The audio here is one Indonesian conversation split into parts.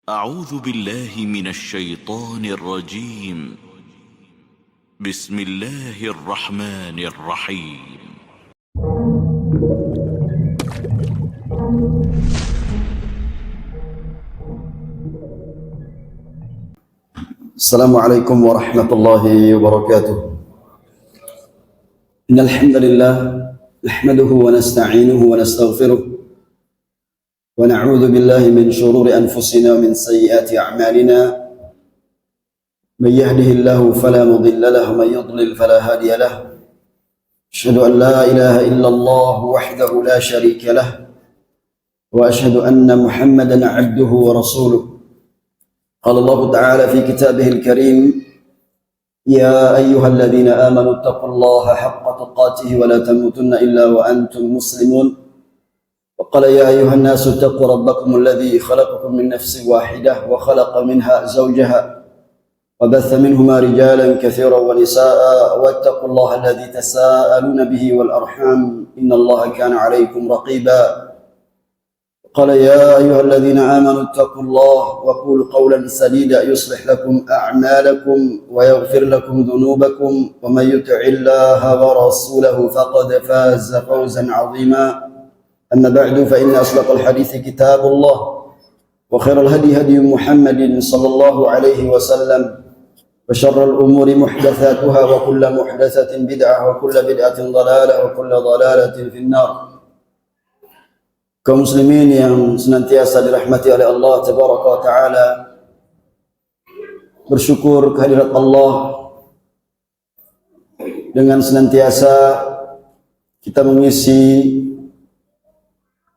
أعوذ بالله من الشيطان الرجيم. بسم الله الرحمن الرحيم. السلام عليكم ورحمة الله وبركاته. إن الحمد لله نحمده ونستعينه ونستغفره ونعوذ بالله من شرور أنفسنا ومن سيئات أعمالنا. من يهده الله فلا مضل له ومن يضلل فلا هادي له. أشهد أن لا إله إلا الله وحده لا شريك له وأشهد أن محمدا عبده ورسوله. قال الله تعالى في كتابه الكريم: يا أيها الذين آمنوا اتقوا الله حق تقاته ولا تموتن إلا وأنتم مسلمون. وقال: يا أيها الناس اتقوا ربكم الذي خلقكم من نفس واحدة وخلق منها زوجها وبث منهما رجالا كثيرا ونساء واتقوا الله الذي تساءلون به والأرحام إن الله كان عليكم رقيبا. قال: يا أيها الذين آمنوا اتقوا الله وقولوا قولا سديدا يصلح لكم أعمالكم ويغفر لكم ذنوبكم ومن يطع الله ورسوله فقد فاز فوزا عظيما. أما بعد فإن أصدق الحديث كتاب الله وخير الهدي هدي محمد صلى الله عليه وسلم وشر الأمور محدثاتها وكل محدثة بدعة وكل بدعة ضلالة وكل ضلالة في النار. Kaum muslimin yang senantiasa dirahmati oleh Allah Tabaraka wa Ta'ala, bersyukur kehadirat Allah dengan senantiasa kita mengisi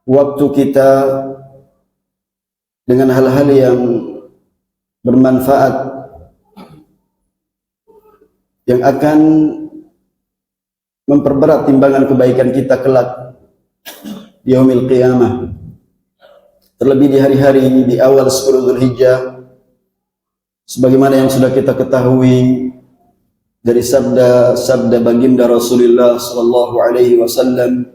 waktu kita dengan hal-hal yang bermanfaat, yang akan memperberat timbangan kebaikan kita kelak di yaumil qiyamah. Terlebih di hari-hari di awal 10 Dzulhijjah, sebagaimana yang sudah kita ketahui dari sabda baginda Rasulullah sallallahu alaihi wasallam,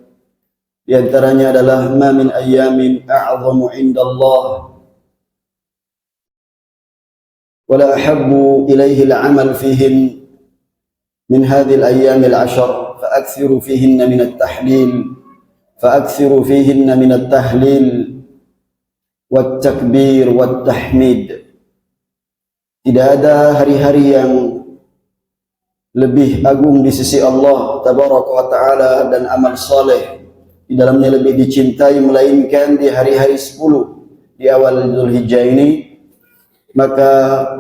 di antaranya adalah ma min ayyamin a'zamu 'indallah wa la ahabbu ilayhi al-'amal fihin min hadhihi al-ayyam al-'ashr fa'akthiru fihinna min at-tahlil فأكثروا فيهن من التهليل والتكبير والتحميد. Tidak ada hari-hari yang lebih agung di sisi Allah Tabaraka wa Ta'ala dan amal saleh di dalamnya lebih dicintai melainkan di hari-hari 10 di awal Dzulhijjah ini. Maka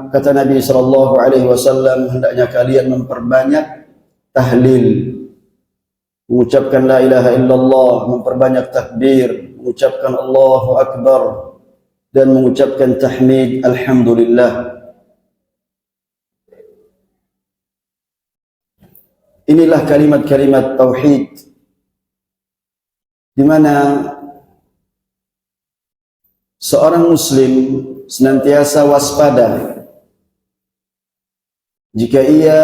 kata Nabi sallallahu alaihi wasallam, hendaknya kalian memperbanyak tahlil, mengucapkan la ilaha illallah, memperbanyak takbir, mengucapkan Allahu Akbar, dan mengucapkan tahmid alhamdulillah. Inilah kalimat-kalimat tauhid di mana seorang muslim senantiasa waspada jika ia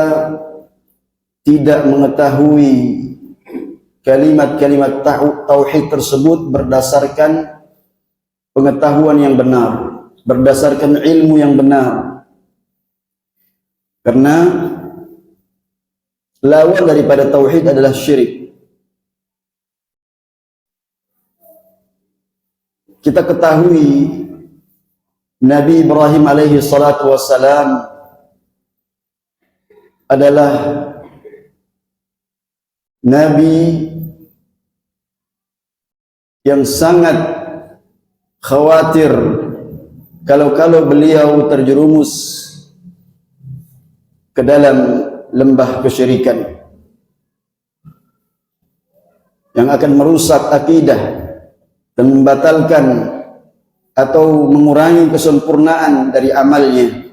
tidak mengetahui kalimat-kalimat tauhid tersebut berdasarkan pengetahuan yang benar, berdasarkan ilmu yang benar. Karena lawan daripada tauhid adalah syirik. Kita ketahui Nabi Ibrahim alaihi salatu wassalam adalah Nabi yang sangat khawatir kalau beliau terjerumus ke dalam lembah kesyirikan yang akan merusak akidah dan membatalkan atau mengurangi kesempurnaan dari amalnya.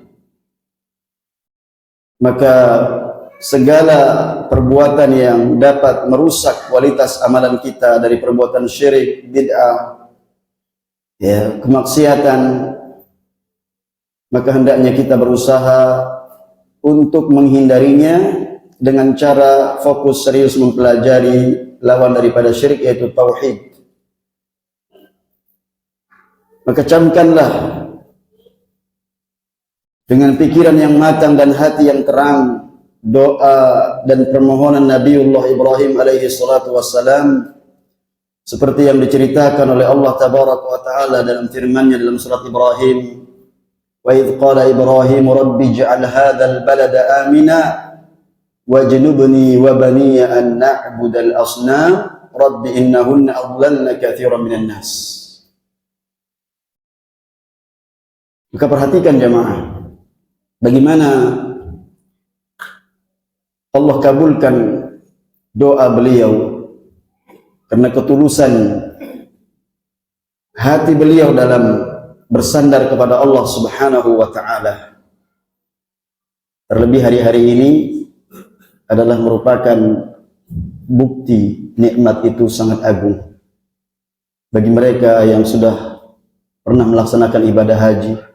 Maka segala perbuatan yang dapat merusak kualitas amalan kita dari perbuatan syirik, bid'ah, kemaksiatan, maka hendaknya kita berusaha untuk menghindarinya dengan cara fokus serius mempelajari lawan daripada syirik, yaitu tauhid. Maka camkanlah dengan pikiran yang matang dan hati yang terang, doa dan permohonan Nabiullah Ibrahim alaihi salatu wassalam seperti yang diceritakan oleh Allah tabaraka wa taala dalam firman-Nya dalam surat Ibrahim, wa idz qala Ibrahim rabbi ij'al hadzal balada amina wajnubni wa baniya an na'budal asnam rabbi innahunna adlalna katsiran minan nas. Maka perhatikan jemaah, bagaimana Allah kabulkan doa beliau karena ketulusan hati beliau dalam bersandar kepada Allah Subhanahu wa taala. Terlebih hari-hari ini adalah merupakan bukti nikmat itu sangat agung bagi mereka yang sudah pernah melaksanakan ibadah haji.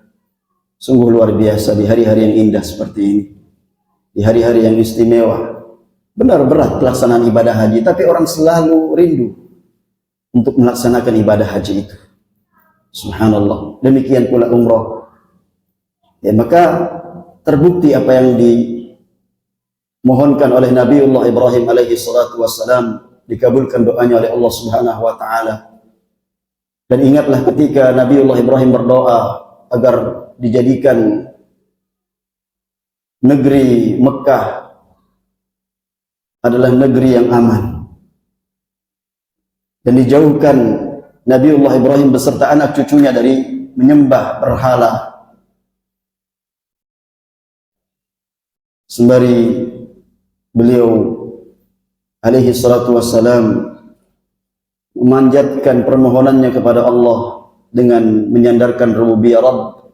Sungguh luar biasa di hari-hari yang indah seperti ini, di hari-hari yang istimewa. Benar berat pelaksanaan ibadah haji, tapi orang selalu rindu untuk melaksanakan ibadah haji itu. Subhanallah. Demikian pula umrah. Ya, maka terbukti apa yang dimohonkan oleh Nabiullah Ibrahim alaihi salatu wassalam, dikabulkan doanya oleh Allah Subhanahu wa taala. Dan ingatlah ketika Nabiullah Ibrahim berdoa agar dijadikan negeri Mekah adalah negeri yang aman dan dijauhkan Nabiullah Ibrahim beserta anak cucunya dari menyembah berhala, sembari beliau alaihi salatu wassalam memanjatkan permohonannya kepada Allah dengan menyandarkan rububiyah Rabb.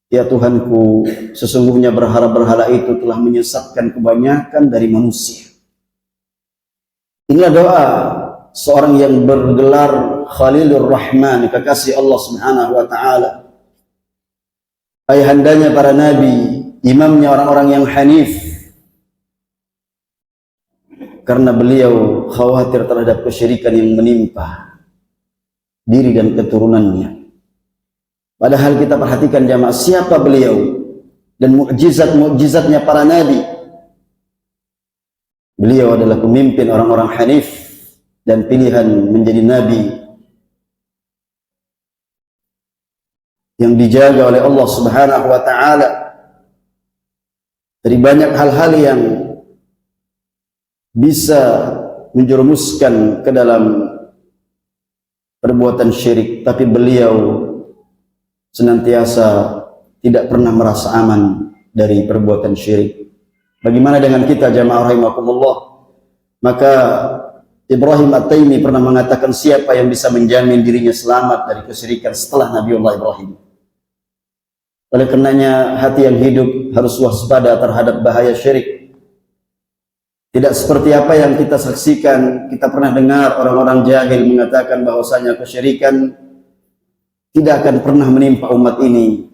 Ya Tuhanku, sesungguhnya berhala-berhala itu telah menyesatkan kebanyakan dari manusia. Inilah doa seorang yang bergelar Khalilur Rahman, kekasih Allah Subhanahu wa taala. Ayahandanya para nabi, imamnya orang-orang yang hanif. Karena beliau khawatir terhadap kesyirikan yang menimpa diri dan keturunannya. Padahal kita perhatikan jamaah, siapa beliau dan mukjizat-mukjizatnya para nabi. Beliau adalah pemimpin orang-orang hanif dan pilihan menjadi nabi yang dijaga oleh Allah Subhanahu wa taala dari banyak hal-hal yang bisa menjerumuskan ke dalam perbuatan syirik, tapi beliau senantiasa tidak pernah merasa aman dari perbuatan syirik. Bagaimana dengan kita jamaah rahimakumullah? Maka Ibrahim At-Taimi pernah mengatakan, siapa yang bisa menjamin dirinya selamat dari kesyirikan setelah Nabiullah Ibrahim? Oleh karenanya hati yang hidup harus waspada terhadap bahaya syirik. Tidak seperti apa yang kita saksikan, kita pernah dengar orang-orang jahil mengatakan bahwasanya kesyirikan tidak akan pernah menimpa umat ini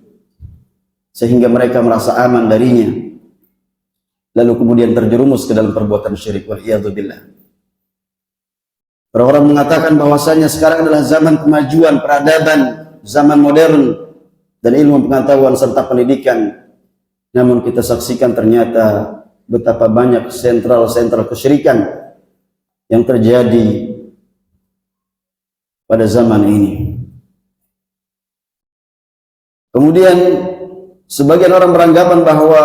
sehingga mereka merasa aman darinya, lalu kemudian terjerumus ke dalam perbuatan syirik. Waliyadzubillah. Orang-orang mengatakan bahwasanya sekarang adalah zaman kemajuan peradaban, zaman modern dan ilmu pengetahuan serta pendidikan. Namun kita saksikan ternyata betapa banyak sentral-sentral kesyirikan yang terjadi pada zaman ini. Kemudian sebagian orang beranggapan bahwa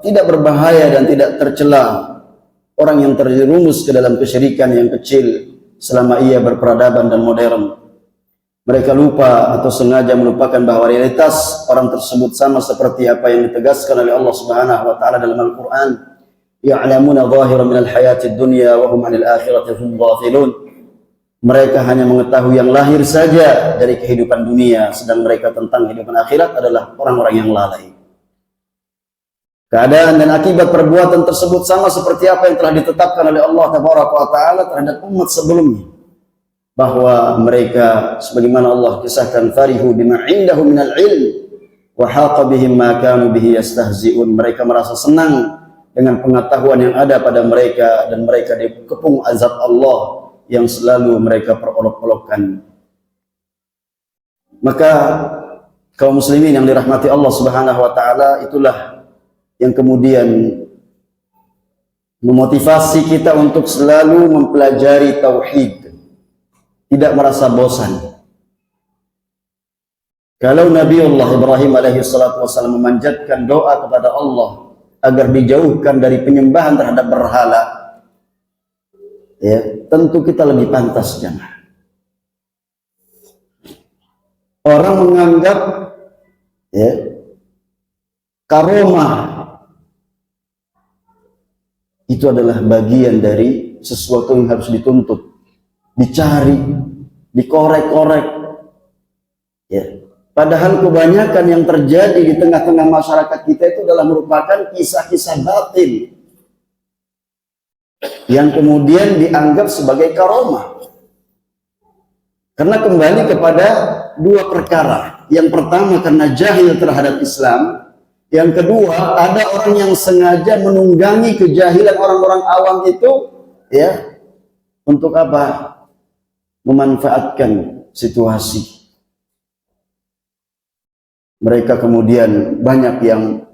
tidak berbahaya dan tidak tercela orang yang terjerumus ke dalam kesyirikan yang kecil selama ia berperadaban dan modern. Mereka lupa atau sengaja melupakan bahwa realitas orang tersebut sama seperti apa yang ditegaskan oleh Allah Subhanahu wa taala dalam Al-Qur'an. Ya'lamuna zahiran minal hayatid dunya wa hum 'anil akhirati hum ghafilun. Mereka hanya mengetahui yang lahir saja dari kehidupan dunia, sedang mereka tentang kehidupan akhirat adalah orang-orang yang lalai. Keadaan dan akibat perbuatan tersebut sama seperti apa yang telah ditetapkan oleh Allah Tabaraka wa Ta'ala terhadap umat sebelumnya, bahwa mereka sebagaimana Allah kisahkan, farihu bima indahu minal ilm wa haqa bihim ma kanu bihi yastahzi'un. Mereka merasa senang dengan pengetahuan yang ada pada mereka dan mereka dikepung azab Allah yang selalu mereka perolok-olokkan. Maka kaum muslimin yang dirahmati Allah Subhanahu wa taala, itulah yang kemudian memotivasi kita untuk selalu mempelajari tauhid, tidak merasa bosan. Kalau Nabiullah Ibrahim alaihi salatu wasallam memanjatkan doa kepada Allah agar dijauhkan dari penyembahan terhadap berhala, ya, tentu kita lebih pantas, jemaah. Orang menganggap, ya, karomah itu adalah bagian dari sesuatu yang harus dituntut, dicari, dikorek-korek, ya. Padahal kebanyakan yang terjadi di tengah-tengah masyarakat kita itu adalah merupakan kisah-kisah batin yang kemudian dianggap sebagai karomah. Karena kembali kepada dua perkara. Yang pertama karena jahil terhadap Islam. Yang kedua, ada orang yang sengaja menunggangi kejahilan orang-orang awam itu, ya, untuk apa? Memanfaatkan situasi. Mereka kemudian banyak yang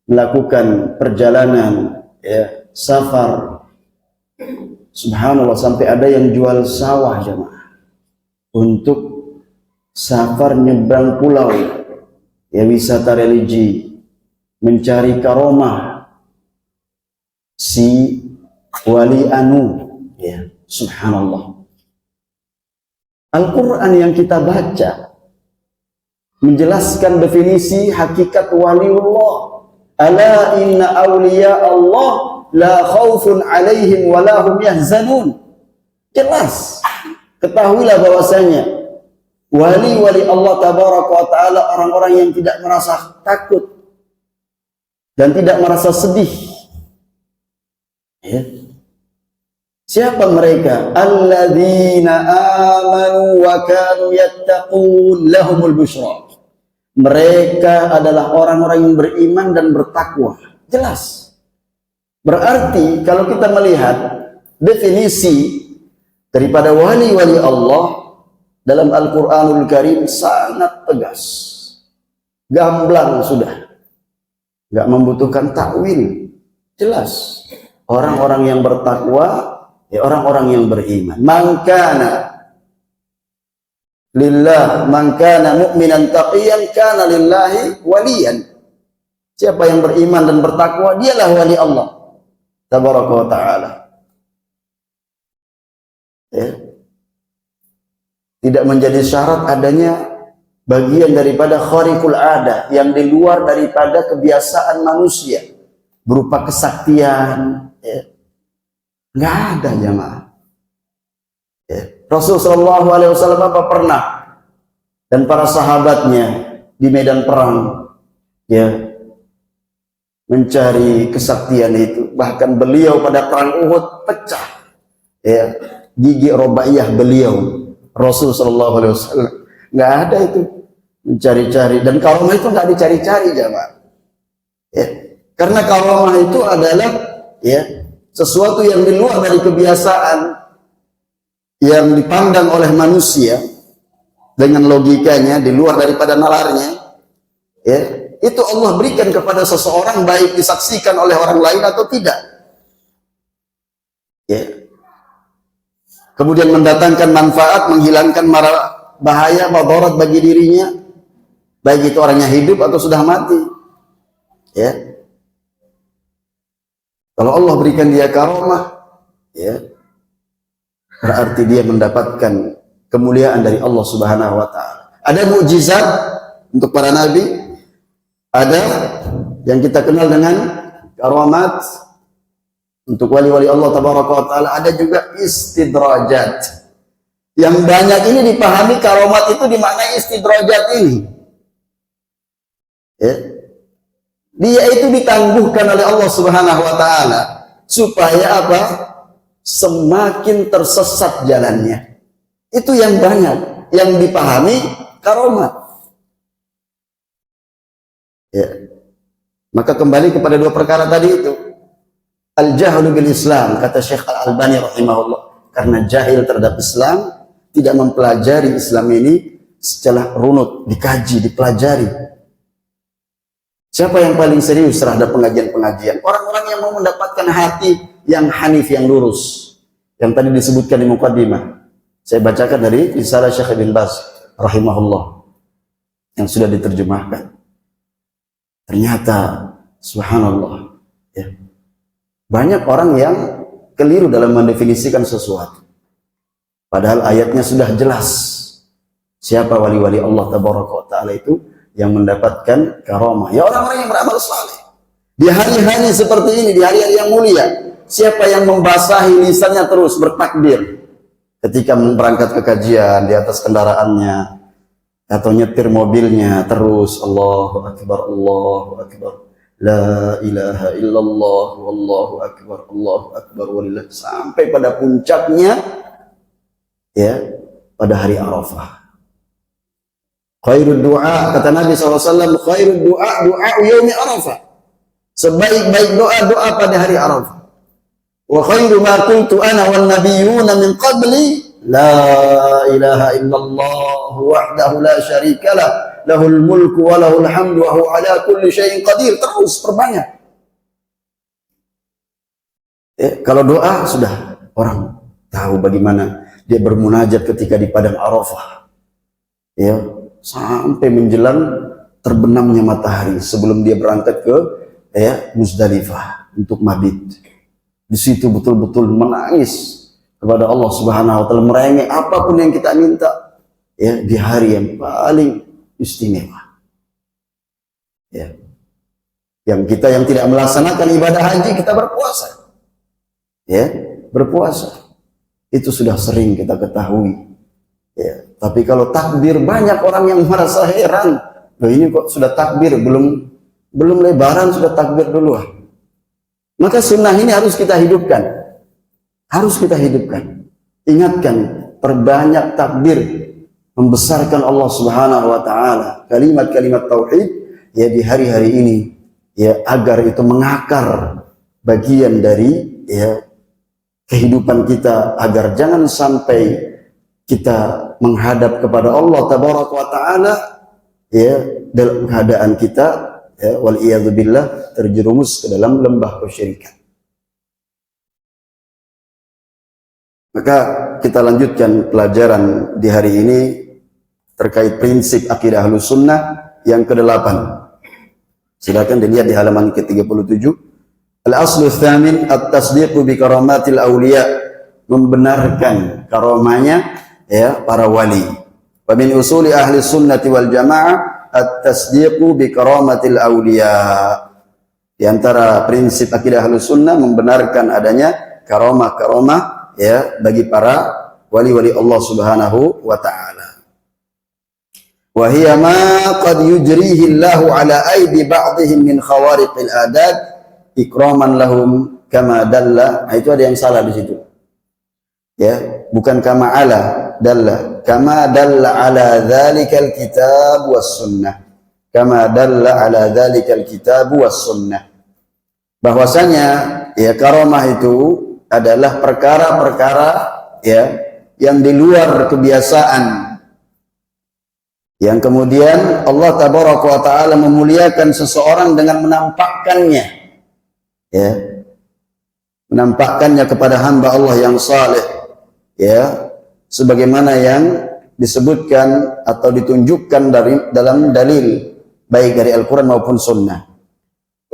melakukan perjalanan, ya, safar. Subhanallah, sampai ada yang jual sawah, jemaah, untuk safar nyebrang pulau, ya, wisata religi, mencari karomah si wali anu, ya. Subhanallah. Al-Quran yang kita baca menjelaskan definisi hakikat waliullah. Ala inna awliya Allah la khawfun alaihim wa la hum yahzanun. Jelas. Ketahuilah bahwasanya wali-wali Allah tabaraka wa taala orang-orang yang tidak merasa takut dan tidak merasa sedih. Ya. Siapa mereka? Alladzina amanu wa kanu yattaqun lahumul busyra. Mereka adalah orang-orang yang beriman dan bertakwa. Jelas. Berarti kalau kita melihat definisi daripada wali-wali Allah dalam Al-Quranul Karim sangat tegas. Gamblang sudah. Gak membutuhkan takwil. Jelas. Orang-orang yang bertakwa, ya, orang-orang yang beriman. Lillah, man kana mu'minan taqiyan kana lillahi waliyan. Siapa yang beriman dan bertakwa, dialah wali Allah tabaraka wa ta'ala. Ya. Tidak menjadi syarat adanya bagian daripada khariqul adah yang di luar daripada kebiasaan manusia berupa kesaktian, ya. Nggak ada, jemaah. Ya. Rasulullah SAW apa pernah dan para sahabatnya di medan perang, ya, mencari kesaktian itu. Bahkan beliau pada perang Uhud pecah, ya, gigi robaiyah beliau. Rasulullah SAW nggak ada itu mencari-cari, dan karomah itu nggak dicari-cari, jemaah. Ya. Karena karomah itu adalah, ya, sesuatu yang di luar dari kebiasaan yang dipandang oleh manusia dengan logikanya, di luar daripada nalarnya, ya, itu Allah berikan kepada seseorang baik disaksikan oleh orang lain atau tidak, ya. Kemudian mendatangkan manfaat, menghilangkan bahaya, madarat bagi dirinya, baik itu orangnya hidup atau sudah mati, ya. Kalau Allah berikan dia karomah, ya, berarti dia mendapatkan kemuliaan dari Allah Subhanahu wa taala. Ada mukjizat untuk para nabi, ada yang kita kenal dengan karamat untuk wali-wali Allah tabaraka wa taala, ada juga istidrajat. Yang banyak ini dipahami karamat itu dimaknai istidrajat ini. Ya. Dia itu ditangguhkan oleh Allah Subhanahu wa taala supaya apa? Semakin tersesat jalannya. Itu yang banyak yang dipahami karomat. Ya. Maka kembali kepada dua perkara tadi itu. Al-jahlu bil Islam, kata Syekh Al-Albani rahimahullah, karena jahil terhadap Islam, tidak mempelajari Islam ini secara runut, dikaji, dipelajari. Siapa yang paling serius terhadap pengajian-pengajian? Orang-orang yang mau mendapatkan hati yang hanif, yang lurus. Yang tadi disebutkan di muqaddimah. Saya bacakan dari risalah Syekh Ibn Baz rahimahullah yang sudah diterjemahkan. Ternyata subhanallah, ya, banyak orang yang keliru dalam mendefinisikan sesuatu. Padahal ayatnya sudah jelas. Siapa wali-wali Allah tabaraka wa ta'ala itu yang mendapatkan karamah? Ya orang-orang yang beramal saleh. Di hari-hari seperti ini, di hari-hari yang mulia, siapa yang membasahi lisannya terus bertakbir ketika berangkat ke kajian di atas kendaraannya atau nyetir mobilnya terus Allahu Akbar, Allahu Akbar, La ilaha illallah, Wallahu Akbar, Allahu Akbar, walillah, sampai pada puncaknya, ya, pada hari Arafah. Khairul doa, kata Nabi SAW, khairul doa, doa yaumi Arafah. Sebaik-baik doa, doa pada hari Arafah. Wa khairu ma qultu ana wan nabiyyuna min qabli, la ilaha illallah wahdahu la syarika lah, lahul mulku wa lahul hamdu wa huwa ala kulli syai'in qadir. Terus perbanyak. Kalau doa sudah orang tahu bagaimana dia bermunajat ketika di padang Arafah. Ya, sampai menjelang terbenamnya matahari sebelum dia berangkat ke Muzdalifah untuk mabit. Di situ betul-betul menangis kepada Allah Subhanahu wa taala, merengek apapun yang kita minta, ya, di hari yang paling istimewa. Ya. Yang kita yang tidak melaksanakan ibadah haji, kita berpuasa. Ya, berpuasa. Itu sudah sering kita ketahui. Ya, tapi kalau takbir, banyak orang yang merasa heran. Loh, ini kok sudah takbir, belum lebaran sudah takbir duluan. Maka sunnah ini harus kita hidupkan. Harus kita hidupkan. Ingatkan, perbanyak takbir, membesarkan Allah Subhanahu wa taala. Kalimat-kalimat tauhid, ya, di hari-hari ini, ya, agar itu mengakar bagian dari, ya, kehidupan kita, agar jangan sampai kita menghadap kepada Allah tabaraka wa taala, ya, dalam keadaan kita, ya, wal iyadzubillah, terjerumus ke dalam lembah kesyirikan. Maka kita lanjutkan pelajaran di hari ini terkait prinsip akidah Ahlus Sunnah yang ke-8. Silakan dilihat di halaman ke-37. Al-aslu tsamin at-tasdiqu bi karamatil awliya, membenarkan karamahnya, ya, para wali. Wa min usuli ahli sunnati wal jamaah at-tasdiqu bi karamatil awliya. Di antara prinsip akidah Ahlus Sunnah membenarkan adanya karamah-karamah, ya, bagi para wali-wali Allah Subhanahu wa taala. Wa hiya ma qad yujrihi Allahu ala aidi ba'dihim min khawariqil adat ikraman lahum kama dalla. Nah, itu ada yang salah di situ. Ya, bukan kama ala dalla, kama dalla ala dzalikal kitab was sunnah. Kama dalla ala dzalikal kitab was sunnah. Bahwasanya, ya, karamah itu adalah perkara-perkara, ya, yang di luar kebiasaan, yang kemudian Allah tabaraka wa taala memuliakan seseorang dengan menampakkannya, ya, menampakkannya kepada hamba Allah yang saleh, ya, sebagaimana yang disebutkan atau ditunjukkan dalam dalil baik dari Al-Quran maupun Sunnah.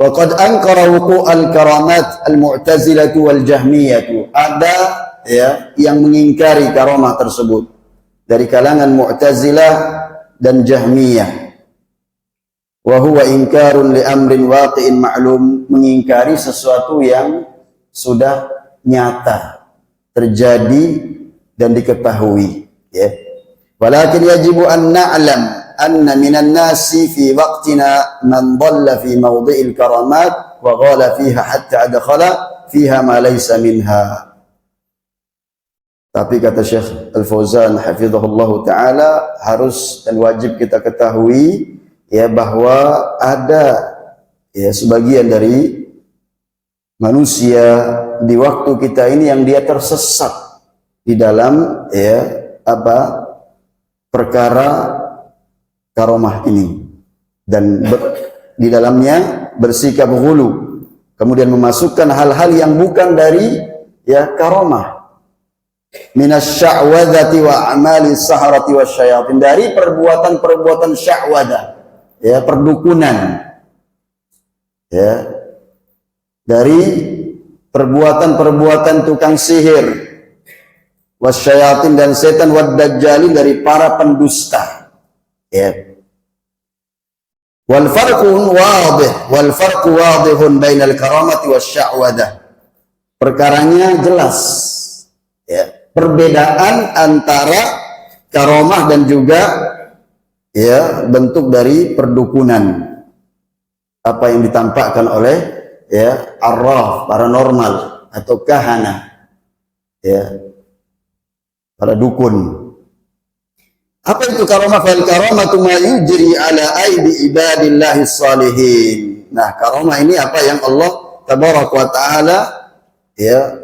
Wa qad ankara wuqu'al karamat al-mu'tazilah wal jahmiyah. Ada, ya, yang mengingkari karamah tersebut dari kalangan Mu'tazilah dan Jahmiyah. Wa huwa inkarun li amrin waqi'in ma'lum, mengingkari sesuatu yang sudah nyata terjadi dan diketahui, ya. Walakin yajibu an na'lam anna minan nasi fi waqtina man dhalla fi mawdi'il karamat wa ghala fiha hatta adkhala fiha ma laysa minha. Tapi kata Syekh Al-Fauzan hafizahullah ta'ala, harus dan wajib kita ketahui, ya, bahwa ada, ya, sebagian dari manusia di waktu kita ini yang dia tersesat di dalam, ya, perkara karomah ini, dan di dalamnya bersikap ghulu, kemudian memasukkan hal-hal yang bukan dari ya karomah, minasya'wadati wa amali saharati wasyayatin, dari perbuatan-perbuatan sya'wadah, ya perdukunan, ya dari perbuatan-perbuatan tukang sihir, wasyayatin dan setan, wad dajjalin dari para pendusta, ya. Wal farqu wadihun bainal karamati wasya'wadah. Perkaranya jelas, ya, perbedaan antara karomah dan juga ya bentuk dari perdukunan, apa yang ditampakkan oleh ya arwah, paranormal atau kahana, ya para dukun. Apa itu karomah? Fal karamatu ma yujri ala aidi ibadillahi salihin. Nah, karomah ini apa yang Allah tabaraka wa taala ya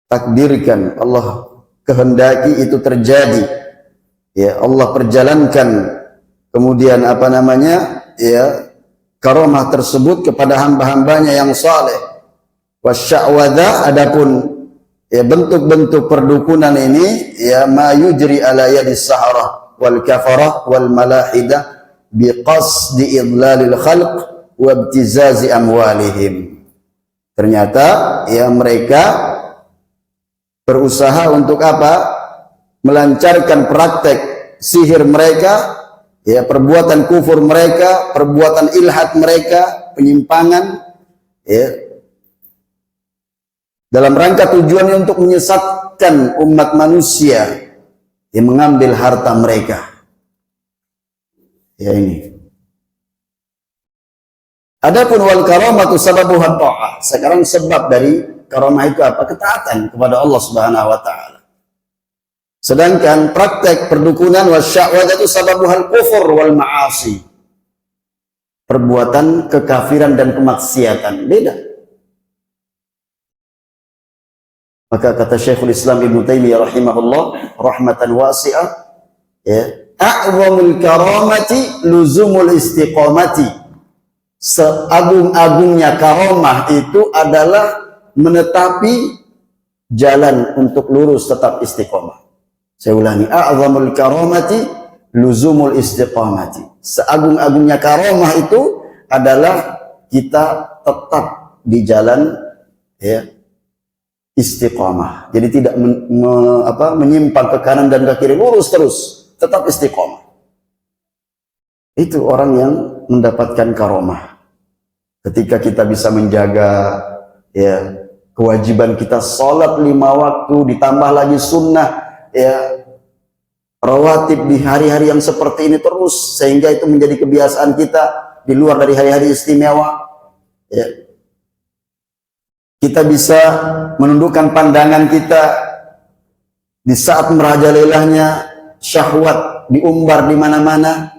takdirkan, Allah kehendaki itu terjadi. Ya, Allah perjalankan kemudian apa namanya? Ya, karomah tersebut kepada hamba-hambanya yang saleh. Wasya'wadha, adapun ya bentuk-bentuk perdukunan ini ya ma yujri ala yadis sahara wal kafarah wal malahidah biqasdi idlalil khalq wa ibtizazi amwalihim. Ternyata ya mereka berusaha untuk apa? Melancarkan praktek sihir mereka, ya perbuatan kufur mereka, perbuatan ilhad mereka, penyimpangan, ya dalam rangka tujuannya untuk menyesatkan umat manusia yang mengambil harta mereka. Ya ini. Adapun wal karamatu sababuha ta'ah. Sekarang sebab dari karamah itu apa? Ketaatan kepada Allah Subhanahu wa taala. Sedangkan praktek perdukunan wasya'wadah itu sababuhal kufur wal ma'asi. Perbuatan kekafiran dan kemaksiatan. Beda. Maka kata Syekhul Islam Ibnu Taimiyah rahimahullah rahmatan wasi'ah, ya, a'zamul karamati luzumul istiqamati. Seagung-agungnya karamah itu adalah menetapi jalan untuk lurus tetap istiqamah. Saya ulangi, a'zamul karamati luzumul istiqamati. Seagung-agungnya karamah itu adalah kita tetap di jalan ya istiqamah. Jadi tidak menyimpang ke kanan dan ke kiri, lurus terus, tetap istiqamah. Itu orang yang mendapatkan karomah. Ketika kita bisa menjaga ya kewajiban kita salat 5 waktu, ditambah lagi sunnah ya rawatib di hari-hari yang seperti ini terus, sehingga itu menjadi kebiasaan kita di luar dari hari-hari istimewa. Ya. Kita bisa menundukkan pandangan kita di saat merajalelahnya syahwat diumbar di mana-mana.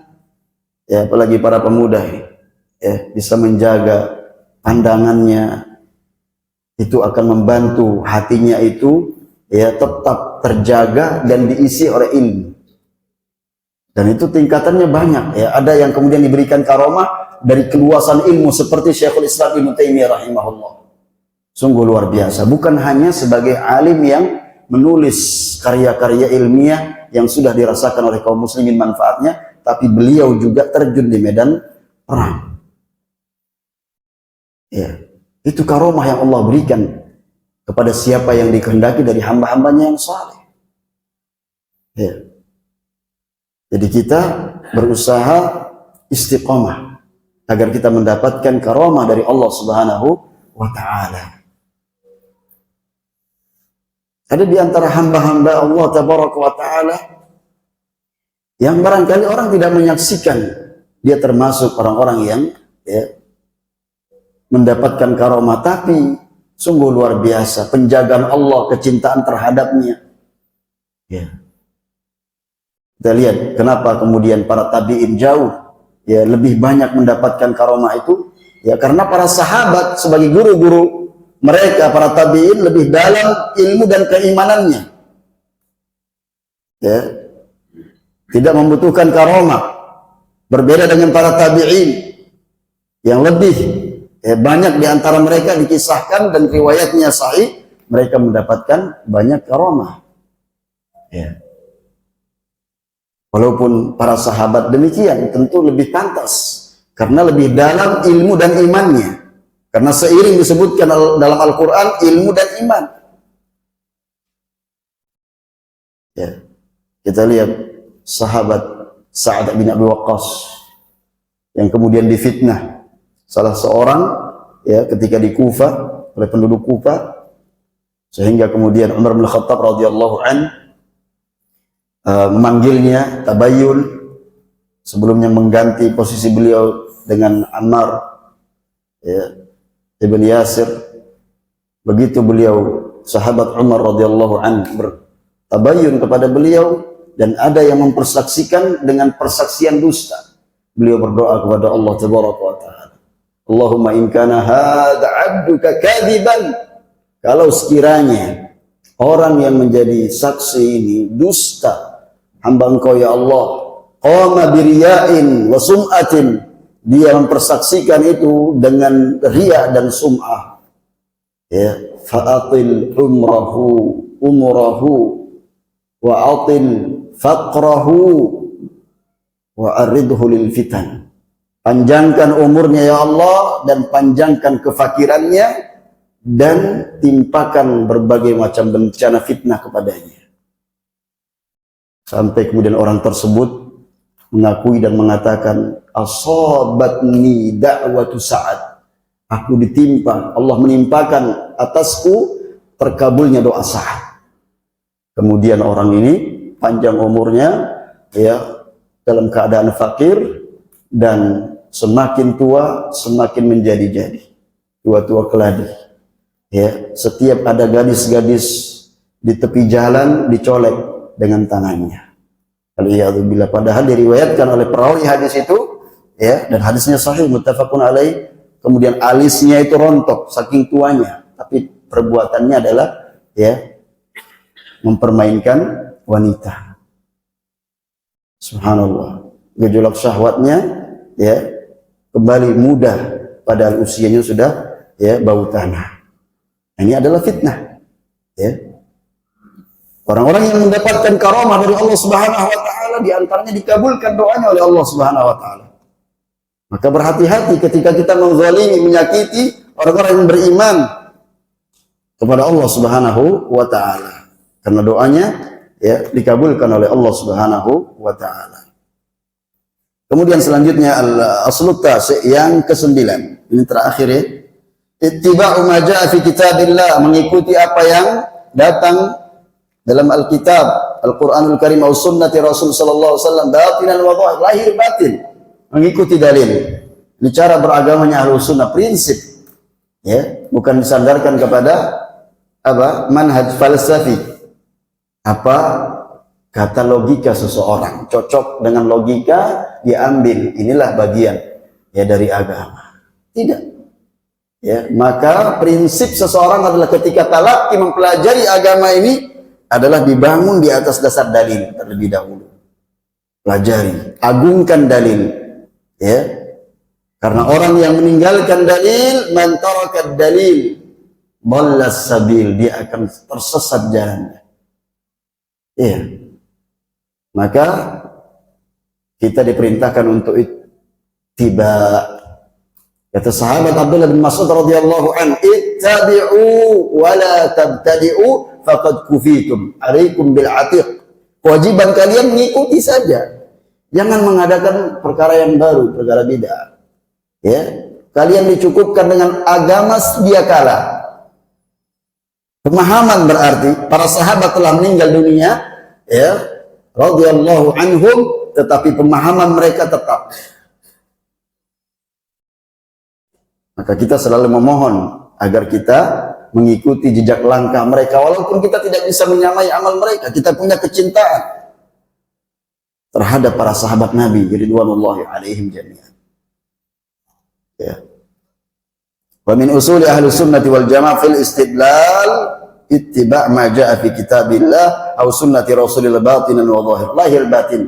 Ya, apalagi para pemuda ya, bisa menjaga pandangannya, itu akan membantu hatinya itu ya tetap terjaga dan diisi oleh ilmu. Dan itu tingkatannya banyak ya. Ada yang kemudian diberikan karomah dari keluasan ilmu seperti Syekhul Islam Ibnu Taimiyah rahimahullah. Sungguh luar biasa. Bukan hanya sebagai alim yang menulis karya-karya ilmiah yang sudah dirasakan oleh kaum muslimin manfaatnya, tapi beliau juga terjun di medan perang. Ya, itu karomah yang Allah berikan kepada siapa yang dikehendaki dari hamba-hambanya yang saleh. Ya. Jadi kita berusaha istiqomah agar kita mendapatkan karomah dari Allah Subhanahu wa taala. Ada di antara hamba-hamba Allah Tabaraka wa Ta'ala yang barangkali orang tidak menyaksikan, dia termasuk orang-orang yang ya, mendapatkan karomah, tapi sungguh luar biasa penjagaan Allah, kecintaan terhadapnya. Ya. Kita lihat kenapa kemudian para tabi'in jauh ya lebih banyak mendapatkan karomah itu, ya karena para sahabat sebagai guru-guru mereka, para tabi'in, lebih dalam ilmu dan keimanannya. Ya. tidak membutuhkan karomah. Berbeda dengan para tabi'in yang lebih banyak di antara mereka dikisahkan dan riwayatnya sahih, mereka mendapatkan banyak karomah. Ya. Walaupun para sahabat demikian, tentu lebih pantas karena lebih dalam ilmu dan imannya. Karena seiring disebutkan dalam Al-Quran ilmu dan iman. Ya. Kita lihat sahabat Sa'ad bin Abi Waqqas yang kemudian difitnah salah seorang ya ketika di Kufah oleh penduduk Kufah, sehingga kemudian Umar bin Khattab radhiyallahu an memanggilnya tabayyun, sebelumnya mengganti posisi beliau dengan Ammar ya, ibn Yasir. Begitu beliau sahabat Umar radhiyallahu an bertabayyun kepada beliau, dan ada yang mempersaksikan dengan persaksian dusta. Beliau berdoa kepada Allah Tabaraka wa Ta'ala, Allahumma in kana hadha abduka kadiban, kalau sekiranya orang yang menjadi saksi ini dusta, hamba engkau ya Allah, qama biriya'in wa sum'atin, dia mempersaksikan itu dengan riya dan sum'ah, ya, fa'atil umrahu wa atil faqrahu wa aridhu lil fitan. Panjangkan umurnya ya Allah dan panjangkan kefakirannya, dan timpakan berbagai macam bencana fitnah kepadanya. Sampai kemudian orang tersebut mengakui dan mengatakan, asabatni da'watu Sa'ad, aku ditimpa, Allah menimpakan atasku terkabulnya doa Sa'ad. Kemudian orang ini panjang umurnya ya dalam keadaan fakir, dan semakin tua semakin menjadi-jadi, tua-tua keladi. Ya, setiap ada gadis-gadis di tepi jalan dicolek dengan tangannya. Alhamdulillah, padahal diriwayatkan oleh perawi hadis itu ya, dan hadisnya sahih muttafaqun alaih, kemudian alisnya itu rontok saking tuanya, tapi perbuatannya adalah ya mempermainkan wanita. Subhanallah, gejolak syahwatnya ya kembali muda padahal usianya sudah ya bau tanah. Ini adalah fitnah ya. Orang-orang yang mendapatkan karamah dari Allah Subhanahu wa taala, di antaranya dikabulkan doanya oleh Allah Subhanahu wa taala. Maka berhati-hati ketika kita menzalimi, menyakiti orang-orang yang beriman kepada Allah Subhanahu wa taala, karena doanya ya dikabulkan oleh Allah Subhanahu wa taala. Kemudian selanjutnya al-aslu yang ke-9. Ini terakhir ya. Ittiba'u ma jaa'a fi kitabillah, mengikuti apa yang datang dalam Alkitab, Al-Qur'anul Karim atau sunnati Rasul sallallahu alaihi wasallam, batinan wa zahir, lahir batin, mengikuti dalil. Ini cara beragamanya Ahlus Sunnah, prinsip ya, bukan disandarkan kepada apa? Manhaj falsafi. Apa kata logika seseorang, cocok dengan logika diambil, inilah bagian ya dari agama. Tidak. Ya, maka prinsip seseorang adalah ketika talaqi mempelajari agama ini adalah dibangun di atas dasar dalil terlebih dahulu. Pelajari, agungkan dalil. Ya. Karena orang yang meninggalkan dalil, man taraka dalil dhallas sabil, dia akan tersesat jalannya. Iya. Maka kita diperintahkan untuk ittiba. Kata sahabat Abdullah bin Mas'ud radhiyallahu an, ittabi'u wa la tabtadi'u faqad kufitum. Alaikum bil atiq. Kewajiban kalian mengikuti saja. Jangan mengadakan perkara yang baru, perkara bid'ah. Ya, kalian dicukupkan dengan agama sedia kala. Pemahaman berarti para sahabat telah meninggal dunia, ya, radhiyallahu anhum, tetapi pemahaman mereka tetap. Maka kita selalu memohon agar kita mengikuti jejak langkah mereka, walaupun kita tidak bisa menyamai amal mereka. Kita punya kecintaan terhadap para sahabat Nabi ridwanullahi alaihim jami'an. Ya. Wa min usuli ahli sunnati wal jamaah fil istidlal ittiba' ma jaa'a fi kitabillah aw sunnati rasulillah batinan wa zahir, lahir batin.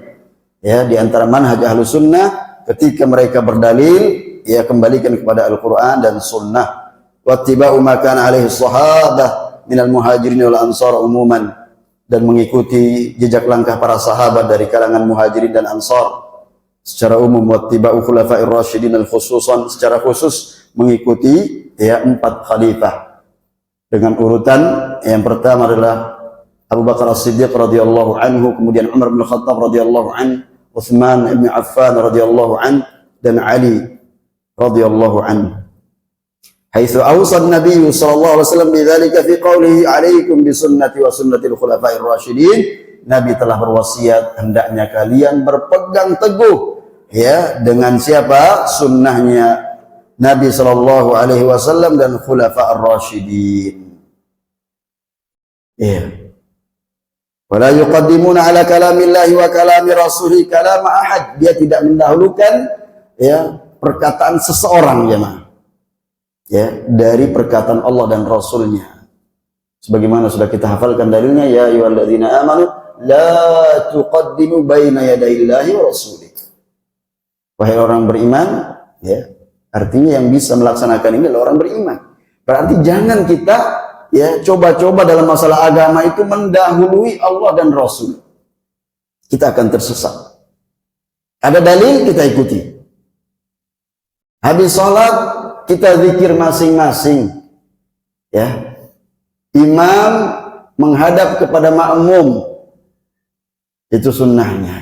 Ya, di antara manhaj Ahlus Sunnah ketika mereka berdalil, ya kembalikan kepada Al-Qur'an dan Sunnah. Wattiba'u ma kana alaihi sahabah minal muhajirin wal ansar umuman, dan mengikuti jejak langkah para sahabat dari kalangan muhajirin dan ansar secara umum. Wattiba'u khulafa'ir rasyidin al-khususan, secara khusus mengikuti ya 4 khalifah dengan urutan yang pertama adalah Abu Bakar As-Siddiq radhiyallahu anhu, kemudian Umar bin Khattab radhiyallahu anhu, Utsman bin Affan radhiyallahu anhu, dan Ali radhiyallahu anhu. Haitsu awsa an-nabiy sallallahu alaihi wasallam bidzalika fi qoulihi alaikum bi sunnati wa sunnatil khulafa'ir rasyidin. Nabi telah berwasiat hendaknya kalian berpegang teguh ya dengan siapa? Sunnahnya Nabi sallallahu alaihi wasallam dan khulafa'ir rasyidin. Ya. Wala yuqaddimuna ala kalamillahi wa kalami rasulih kalam ahad. Dia tidak mendahulukan ya perkataan seseorang jemaah. Ya, dari perkataan Allah dan Rasulnya. Sebagaimana sudah kita hafalkan dalilnya, ya ayyuhalladzina amanu la tuqaddimu baina yadayillahi wa rasulih. Wahai orang beriman, ya. Artinya yang bisa melaksanakan ini adalah orang beriman. Berarti jangan kita ya coba-coba dalam masalah agama itu mendahului Allah dan Rasul. Kita akan tersesat. Ada dalil kita ikuti. Habis sholat kita zikir masing-masing. Ya. Imam menghadap kepada makmum. Itu sunnahnya.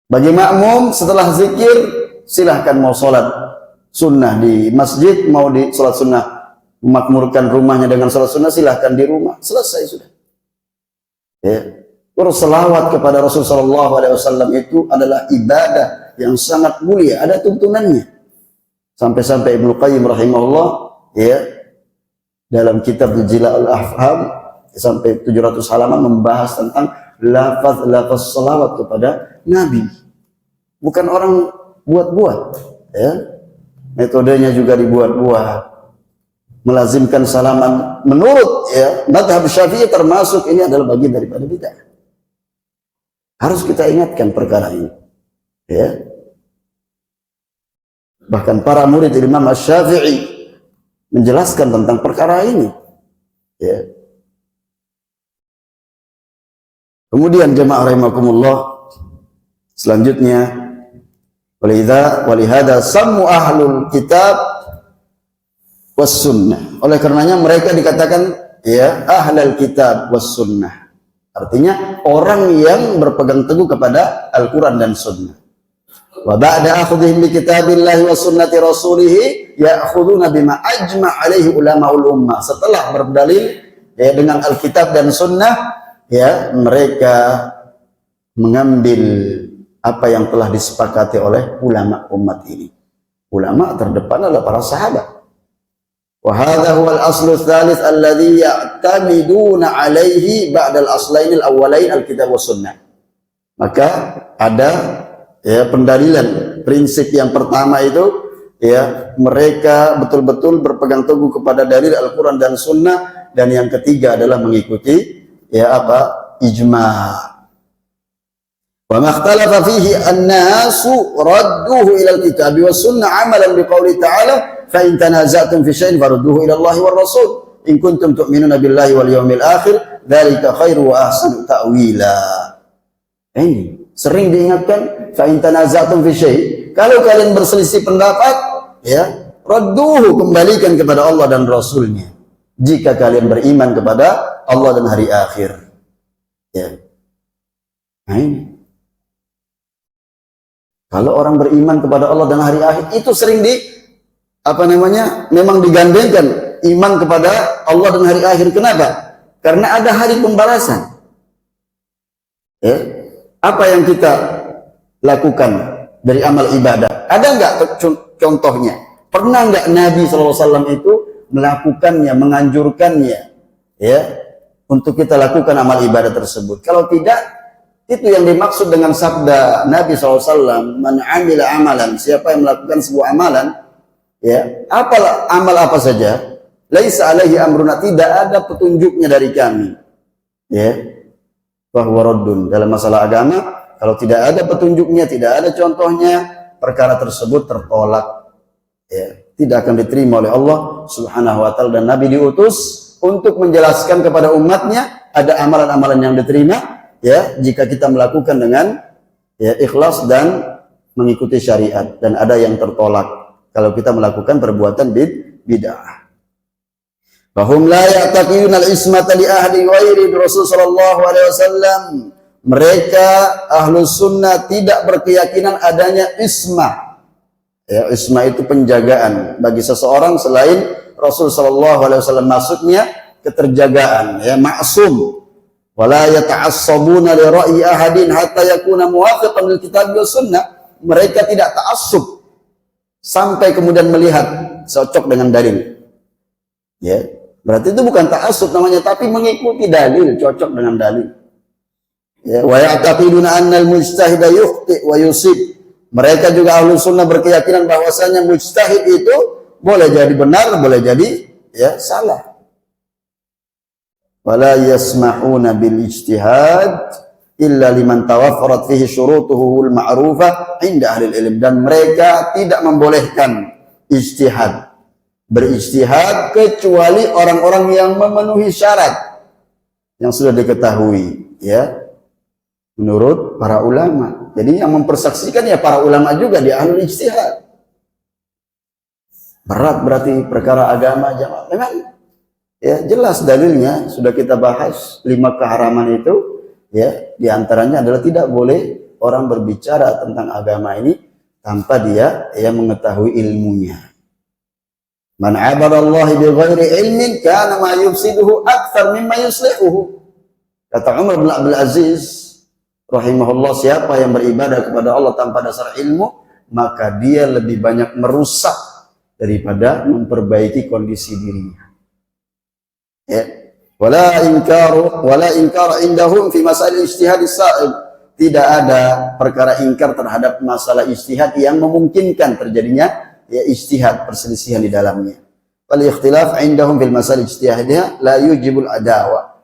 Bagi makmum setelah zikir silahkan mau sholat sunnah di masjid, mau di sholat sunnah memakmurkan rumahnya dengan salat sunnah, silahkan di rumah, selesai sudah. Ya. Berselawat kepada Rasulullah SAW itu adalah ibadah yang sangat mulia, ada tuntunannya. Sampai-sampai Ibnu Qayyim rahimahullah ya dalam kitab Jila'ul Afham sampai 700 halaman membahas tentang lafaz selawat kepada Nabi. Bukan orang buat-buat, ya. Metodenya juga dibuat-buat. Melazimkan salaman menurut ya mazhab Syafi'i termasuk ini adalah bagian daripada bid'ah. Harus kita ingatkan perkara ini. Ya. Bahkan para murid Imam Asy-Syafi'i menjelaskan tentang perkara ini. Ya. Kemudian jemaah rahimakumullah, selanjutnya walihada sammu ahlul kitab was sunnah. Oleh karenanya mereka dikatakan ya ahlul kitab was sunnah. Artinya orang yang berpegang teguh kepada Al-Qur'an dan sunnah. Wa ba'da akhdhihim bi kitabillahi wa sunnati rasulih ya'khuduna bima ajma' alaihi ulamaul ummah. Setelah berdalil ya dengan Alkitab dan sunnah, ya mereka mengambil apa yang telah disepakati oleh ulama umat ini. Ulama terdepan adalah para sahabat. Wa hadha huwa al-aslu ats-tsalits alladhi ya'tamiduna 'alaihi ba'da al-aslain al-awwalain al-kitab was sunnah. Maka ada ya pendalilan prinsip yang pertama itu ya mereka betul-betul berpegang teguh kepada dalil Al-Qur'an dan sunnah, dan yang ketiga adalah mengikuti ya apa ijma'. Wa ma ikhtalafa fihi an-nasu radduhu ila al-kitab was sunnah 'amalan biqouli ta'ala fa in tanaza'tum fi syai'in farudduhu ila Allah war rasul in kuntum tu'minuna billahi wal yawmil akhir dzalika khairu wa ahsanu ta'wila. Ini sering diingatkan, fa in tanaza'tum fi syai', kalau kalian berselisih pendapat ya radduhu, kembalikan kepada Allah dan Rasulnya jika kalian beriman kepada Allah dan hari akhir. Ya. Nah ini. Kalau orang beriman kepada Allah dan hari akhir itu sering memang digandengkan iman kepada Allah dan hari akhir. Kenapa? Karena ada hari pembalasan. Ya. Apa yang kita lakukan dari amal ibadah? Ada enggak contohnya? Pernah enggak Nabi SAW itu melakukannya, menganjurkannya ya untuk kita lakukan amal ibadah tersebut? Kalau tidak, itu yang dimaksud dengan sabda Nabi SAW, man amila amalan, siapa yang melakukan sebuah amalan ya, amal apa saja, laisa alaihi amruna, tidak ada petunjuknya dari kami ya, fahuwa raddun. Dalam masalah agama, kalau tidak ada petunjuknya, tidak ada contohnya, perkara tersebut tertolak. Ya, tidak akan diterima oleh Allah Subhanahu wa taala, dan Nabi diutus untuk menjelaskan kepada umatnya ada amalan-amalan yang diterima ya jika kita melakukan dengan ya ikhlas dan mengikuti syariat, dan ada yang tertolak kalau kita melakukan perbuatan bid'ah. Bahum la ya'taqiduna al-ismata li ahli ghairi Rasul sallallahu alaihi wasallam. Mereka ahlus sunnah tidak berkeyakinan adanya ismah. Ya, ismah itu penjagaan bagi seseorang selain Rasul sallallahu alaihi wasallam, maksudnya keterjagaan, ya, maksum. Wala yata'assabuna li ra'yi ahadin hatta yakuna muwafiqan lil kitab wa sunnah. Mereka tidak ta'assub sampai kemudian melihat cocok dengan dalil. Ya, berarti itu bukan ta'assub namanya, tapi mengikuti dalil, cocok dengan dalil. Ya, wa ya'taqiduna anna al-mujtahida yukhti wa yusib. Mereka juga ahlu sunnah berkeyakinan bahwasanya mujtahid itu boleh jadi benar, boleh jadi ya salah. Wala yasma'una bil ijtihad illa liman tawaffarat fihi syurutuhu al-ma'rufah inda ahli ilm. Dan mereka tidak membolehkan ijtihad, berijtihad, kecuali orang-orang yang memenuhi syarat yang sudah diketahui ya menurut para ulama. Jadi yang mempersaksikan ya para ulama juga, di ahli ijtihad. Berat berarti perkara agama jamaah. Memang ya jelas dalilnya sudah kita bahas, 5 keharaman itu ya diantaranya adalah tidak boleh orang berbicara tentang agama ini tanpa dia ya mengetahui ilmunya. Man 'abadallahi bighairi ilmin kana ma yufsiduhu aktsar mimma yuslihuhu. Kata Umar bin Abdul Aziz rahimahullah, siapa yang beribadah kepada Allah tanpa dasar ilmu, maka dia lebih banyak merusak daripada memperbaiki kondisi dirinya. Ya. Wala inkar indahum fi masail ijtihad as-sa'ib. Tidak ada perkara ingkar terhadap masalah ijtihad yang memungkinkan terjadinya ya ijtihad, perselisihan di dalamnya. Wal ikhtilaf indahum fil masail ijtihadiyah la yujibul adawa.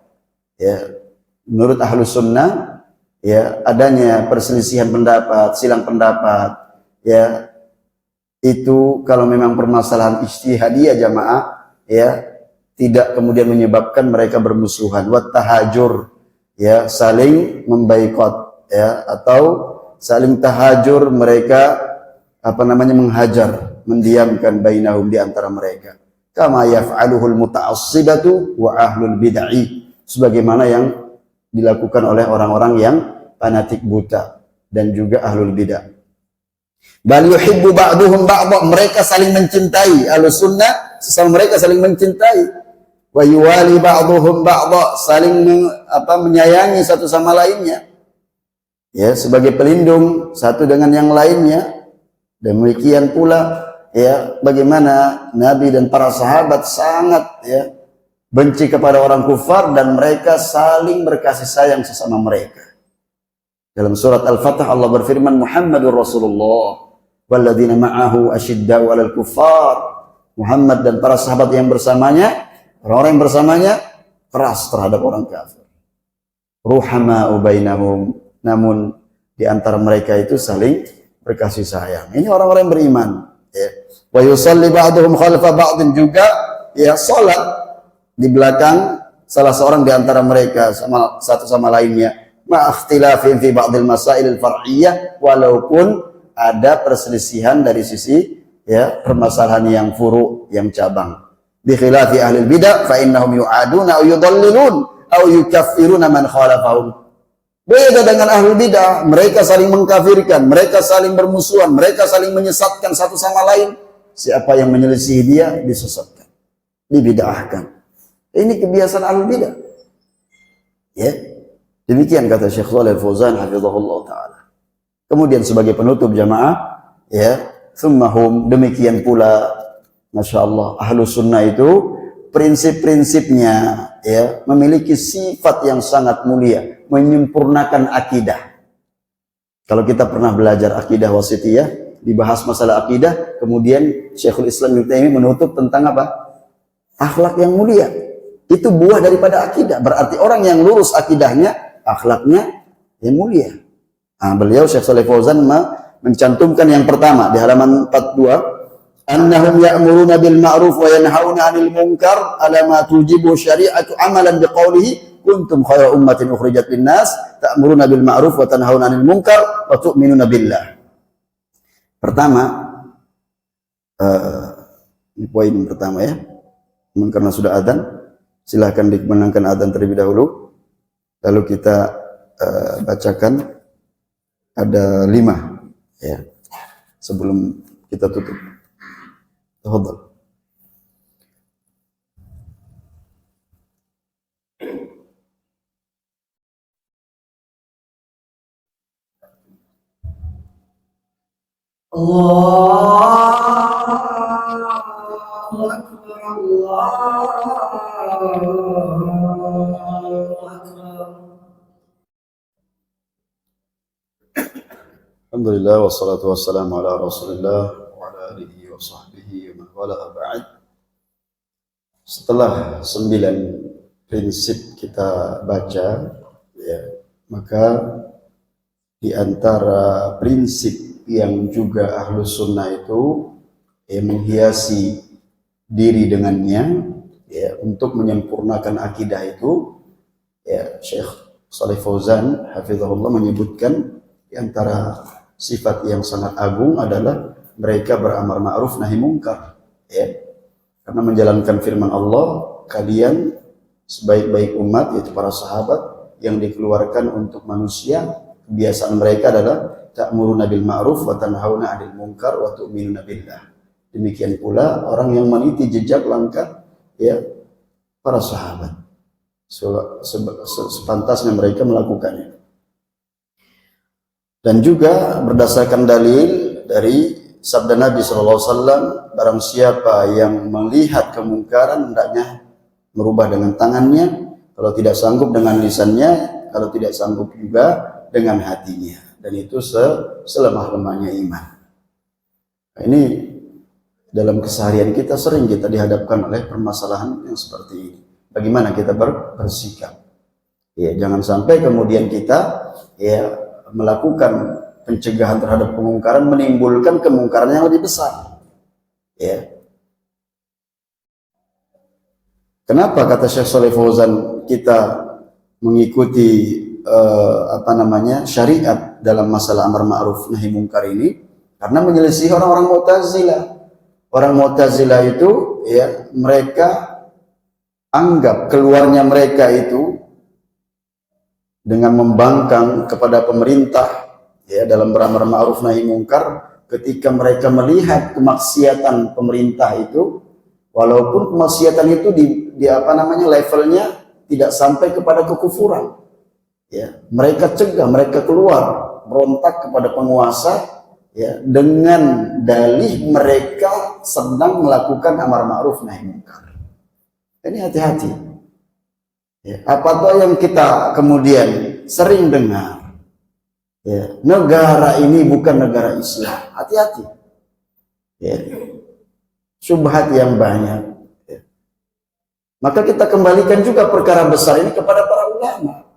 Ya, menurut ahlus sunnah ya adanya perselisihan pendapat, silang pendapat ya itu kalau memang permasalahan ijtihadiyah jamaah ya tidak kemudian menyebabkan mereka bermusuhan. Wat tahajur ya saling membaikot ya atau saling tahajur, mereka menghajar, mendiamkan bainahum di antara mereka. Kama yaf'aluhul muta'assibatu wa ahlul bid'ah, sebagaimana yang dilakukan oleh orang-orang yang fanatik buta dan juga ahlul bidah. Bal yuhibbu ba'duhum ba'dha, mereka saling mencintai, ahlus sunnah sesama mereka saling mencintai. Wa yuwali ba'duhum ba'dha, saling menyayangi satu sama lainnya. Ya, sebagai pelindung satu dengan yang lainnya. Demikian pula ya bagaimana Nabi dan para sahabat sangat ya benci kepada orang kufar dan mereka saling berkasih sayang sesama mereka. Dalam surat Al-Fatah Allah berfirman, Muhammadur Rasulullah walladzina ma'ahu asyidda'u 'alal kuffar. Muhammad dan para sahabat yang bersamanya, orang-orang yang bersamanya keras terhadap orang kafir. Ruhama'u bainahum, namun di antara mereka itu saling berkasih sayang. Ini orang-orang yang beriman ya. Wa yusalli ba'duhum khalfa ba'din, juga ya salat di belakang salah seorang di antara mereka sama satu sama lainnya. Ma'akhtilafin fi ba'dil masail al-far'iyyah, walaupun ada perselisihan dari sisi ya permasalahan yang furu', yang cabang. Bi khilafi ahli bidah fa innahum yu'aduna aw yudallilun aw yukaffiruna man khalafahum. Beda dengan ahli bidah, mereka saling mengkafirkan, mereka saling bermusuhan, mereka saling menyesatkan satu sama lain. Siapa yang menyelisih dia disesatkan, dibid'ahkan. Ini kebiasaan ahli bidah. Ya. Demikian kata Syekh Shalih Al-Fauzan hafizahullah taala. Kemudian sebagai penutup jamaah ya, summahum, demikian pula masyaallah ahlus sunnah itu prinsip-prinsipnya ya memiliki sifat yang sangat mulia, menyempurnakan akidah. Kalau kita pernah belajar akidah wasithiyah, dibahas masalah akidah, kemudian Syekhul Islam Ibnu Taimiyah menutup tentang apa? Akhlak yang mulia. Itu buah daripada akidah. Berarti orang yang lurus akidahnya akhlaknya yang mulia. Nah, beliau Syekh Shalih Fauzan mencantumkan yang pertama di halaman 42, annahum ya'muruna bil ma'ruf wa yanhauna 'anil munkar ala ma tujibu syari'atu amalan biqaulihi kuntum khayra ummatin ukhrijat linnas ta'muruna bil ma'ruf wa tanhauna 'anil munkar wa tu'minuna billah. Pertama, ini poin pertama ya. Karena sudah adzan, silahkan dimenangkan adzan terlebih dahulu. Lalu kita bacakan ada 5 ya sebelum kita tutup. Tafadhal. Allahu Akbar, Allahu Akbar. Alhamdulillah wassalatu wassalamu ala Rasulillah wa ala alihi wa sahbihi wa man wala ba'd. Setelah 9 prinsip kita baca ya, maka di antara prinsip yang juga Ahlus Sunnah itu menghiasi diri dengannya ya, untuk menyempurnakan akidah itu ya, Syekh Shalih Fauzan hafizahullah menyebutkan di antara sifat yang sangat agung adalah mereka beramar ma'ruf nahi mungkar ya. Karena menjalankan firman Allah, kalian sebaik-baik umat yaitu para sahabat yang dikeluarkan untuk manusia, kebiasaan mereka adalah ta'muruna bil ma'ruf wa tanhauna 'anil munkar wa tu'minuna billah. Demikian pula orang yang meniti jejak langkah ya para sahabat. Sepantasnya mereka melakukannya. Dan juga berdasarkan dalil dari sabda Nabi SAW, barang siapa yang melihat kemungkaran hendaknya merubah dengan tangannya, kalau tidak sanggup dengan lisannya, kalau tidak sanggup juga dengan hatinya, dan itu selemah-lemahnya iman. Nah, ini dalam keseharian kita sering kita dihadapkan oleh permasalahan yang seperti ini. Bagaimana kita bersikap? Ya, jangan sampai kemudian kita ya melakukan pencegahan terhadap kemungkaran menimbulkan kemungkaran yang lebih besar. Ya. Kenapa kata Syekh Shalih Fauzan kita mengikuti syariat dalam masalah amar ma'ruf nahi mungkar ini? Karena menyelisih orang-orang Mu'tazilah. Orang Mu'tazilah itu ya mereka anggap keluarnya mereka itu dengan membangkang kepada pemerintah ya dalam beramar ma'ruf nahi mungkar, ketika mereka melihat kemaksiatan pemerintah itu, walaupun kemaksiatan itu levelnya tidak sampai kepada kekufuran ya, mereka cegah, mereka keluar berontak kepada penguasa ya dengan dalih mereka sedang melakukan amar ma'ruf nahi mungkar. Ini hati-hati. Ya, apa tuh yang kita kemudian sering dengar? Ya, negara ini bukan negara Islam. Hati-hati. Ya, syubhat yang banyak. Ya. Maka kita kembalikan juga perkara besar ini kepada para ulama.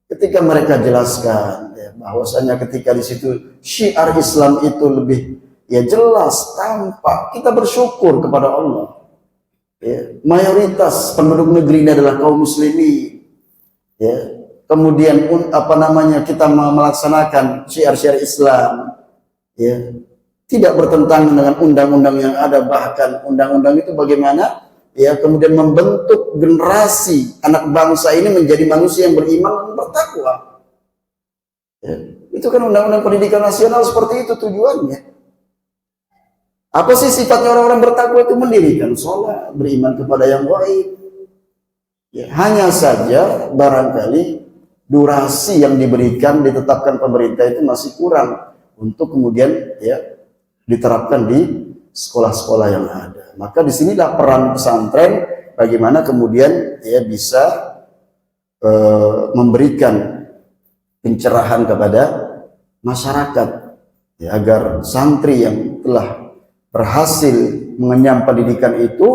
Ketika mereka jelaskan ya, bahwasanya ketika di situ syiar Islam itu lebih ya jelas, tampak, kita bersyukur kepada Allah. Ya, mayoritas penduduk negeri ini adalah kaum muslimin. Ya, kemudian kita melaksanakan syiar-syiar Islam. Ya, tidak bertentangan dengan undang-undang yang ada, bahkan undang-undang itu bagaimana ya kemudian membentuk generasi anak bangsa ini menjadi manusia yang beriman dan bertakwa. Ya, itu kan undang-undang pendidikan nasional seperti itu tujuannya. Apa sih sifatnya orang-orang bertakwa itu? Mendirikan sholat, beriman kepada yang gaib. Ya, hanya saja barangkali durasi yang diberikan, ditetapkan pemerintah itu masih kurang untuk kemudian ya diterapkan di sekolah-sekolah yang ada. Maka disinilah peran pesantren bagaimana kemudian ya bisa memberikan pencerahan kepada masyarakat ya, agar santri yang telah berhasil mengenyam pendidikan itu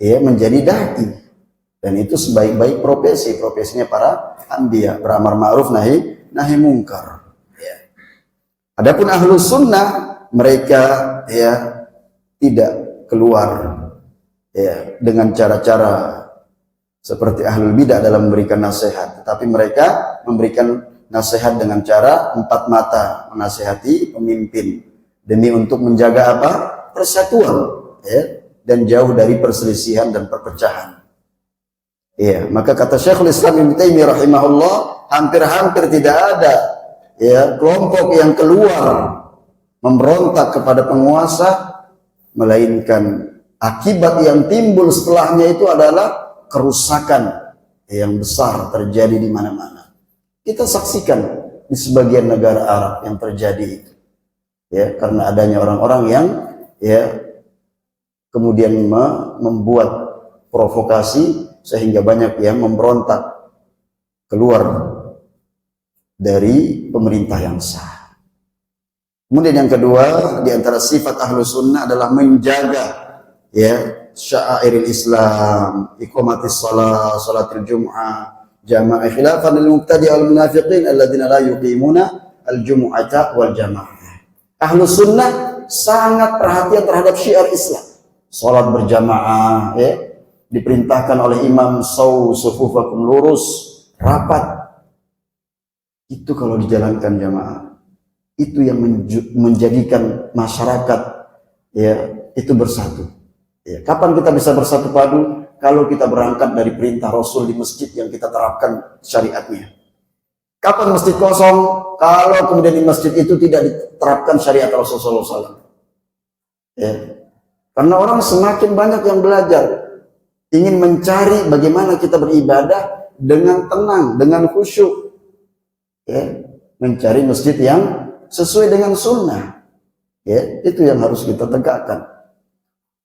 ya menjadi dai Dan itu sebaik-baik profesinya para anbiya, beramar ma'ruf nahi mungkar. Ya. Adapun ahlus sunnah, mereka ya tidak keluar ya dengan cara-cara seperti ahlul bidah dalam memberikan nasihat, tetapi mereka memberikan nasihat dengan cara empat mata, menasihati pemimpin demi untuk menjaga apa? Persatuan ya, dan jauh dari perselisihan dan perpecahan. Ya, maka kata Syekhul Islam Ibnu Taimiyah rahimahullah, hampir-hampir tidak ada ya kelompok yang keluar memberontak kepada penguasa, melainkan akibat yang timbul setelahnya itu adalah kerusakan yang besar terjadi di mana-mana. Kita saksikan di sebagian negara Arab yang terjadi itu. Ya, karena adanya orang-orang yang ya kemudian membuat provokasi sehingga banyak yang memberontak keluar dari pemerintah yang sah. Kemudian yang kedua, di antara sifat ahlu sunnah adalah menjaga ya sya'airil Islam, iqamatis shalah, salatul jum'ah, jamaah khilafan lil mubtadi' wal munafiqin alladzina la yuqimuna al jumu'ata wal jamaah. Ahlu sunnah sangat perhatian terhadap syiar Islam. Salat berjamaah ya, diperintahkan oleh imam sufufakum lurus, rapat. Itu kalau dijalankan jamaah, itu yang menjadikan masyarakat ya itu bersatu. Ya, kapan kita bisa bersatu padu? Kalau kita berangkat dari perintah Rasul di masjid yang kita terapkan syariatnya. Kapan masjid kosong? Kalau kemudian di masjid itu tidak diterapkan syariat Rasulullah SAW. Ya. Karena orang semakin banyak yang belajar, ingin mencari bagaimana kita beribadah dengan tenang, dengan khusyuk. Ya. Mencari masjid yang sesuai dengan sunnah. Ya. Itu yang harus kita tegakkan.